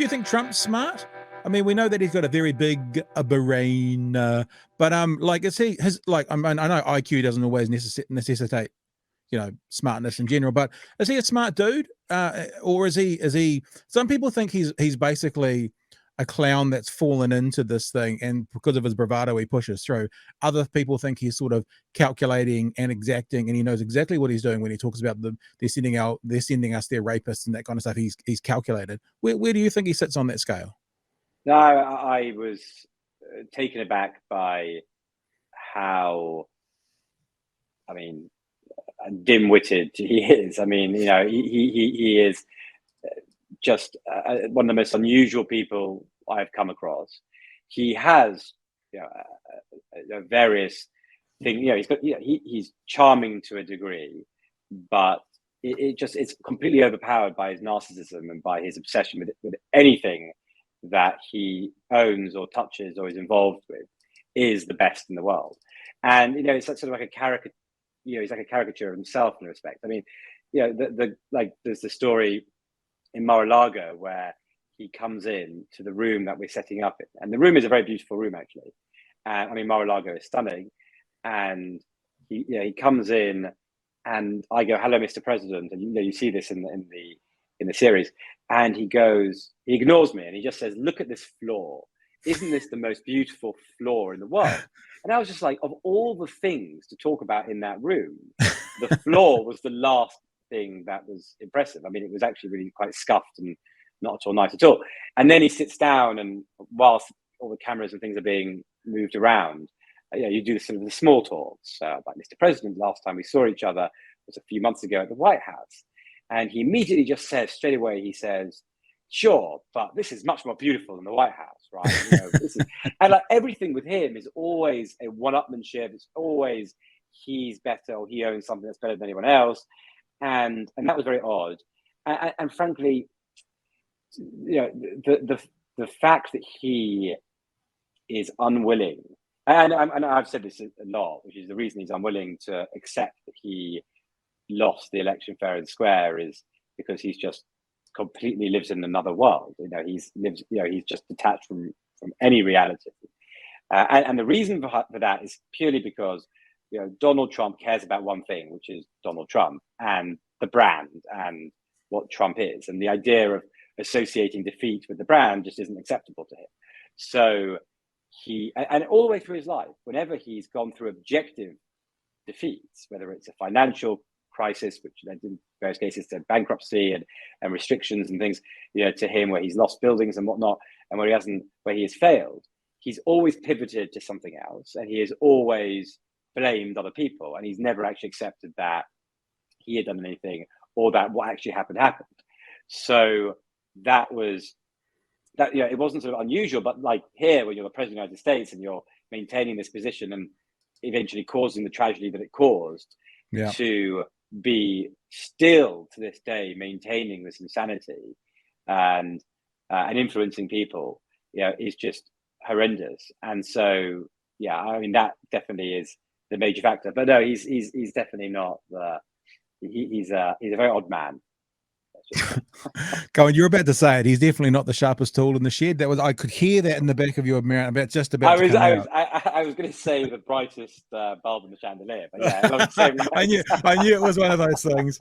you think Trump's smart? I mean, we know that he's got a very big brain, but like, is he his like? I mean, I know IQ doesn't always necessitate, smartness in general, but is he a smart dude, or is he? Some people think he's basically a clown that's fallen into this thing, and because of his bravado, he pushes through. Other people think he's sort of calculating and exacting, and he knows exactly what he's doing when he talks about they're sending us their rapists and that kind of stuff. He's calculated. Where do you think he sits on that scale? No, I was taken aback by how, I mean, dim-witted he is. I mean, he is just one of the most unusual people I've come across. He has, various things. He's charming to a degree, but it's completely overpowered by his narcissism and by his obsession with anything that he owns or touches or is involved with is the best in the world. And it's sort of like a caricature. He's like a caricature of himself in a respect. I mean, there's the story in Mar-a-Lago where he comes in to the room that we're setting up in, and the room is a very beautiful room actually. And I mean, Mar-a-Lago is stunning, and he comes in, and I go, "Hello, Mr. President," and you see this in the series, and he ignores me, and he just says, "Look at this floor. Isn't this the most beautiful floor in the world?" And I was just like, of all the things to talk about in that room, the floor was the last thing that was impressive. I mean, it was actually really quite scuffed and not at all nice at all. And then he sits down, and whilst all the cameras and things are being moved around, you do sort of the small talks. Like, Mr. President, last time we saw each other was a few months ago at the White House. And he immediately just says, straight away, he says, "Sure, but this is much more beautiful than the White House, right?" And like everything with him is always a one-upmanship. It's always he's better, or he owns something that's better than anyone else. And that was very odd. And frankly, the fact that he is unwilling, and I've said this a lot, which is the reason he's unwilling to accept that he lost the election fair and square, is because he's just completely lives in another world. He's just detached from any reality. And the reason for that is purely because Donald Trump cares about one thing, which is Donald Trump and the brand and what Trump is. And the idea of associating defeat with the brand just isn't acceptable to him. So and all the way through his life, whenever he's gone through objective defeats, whether it's a financial crisis, which led in various cases to bankruptcy and restrictions and things, to him, where he's lost buildings and whatnot, and where he has failed, he's always pivoted to something else, and he has always blamed other people, and he's never actually accepted that he had done anything or that what actually happened. So that was that. It wasn't sort of unusual, but like here, when you're the president of the United States and you're maintaining this position and eventually causing the tragedy that it caused, to be still to this day maintaining this insanity and influencing people, is just horrendous. And so, I mean, that definitely is the major factor. But no, he's definitely not he's a very odd man. Colin, you're about to say it. He's definitely not the sharpest tool in the shed. I could hear that in the back of your mouth. I was going to say the brightest bulb in the chandelier, but yeah, I knew it was one of those things.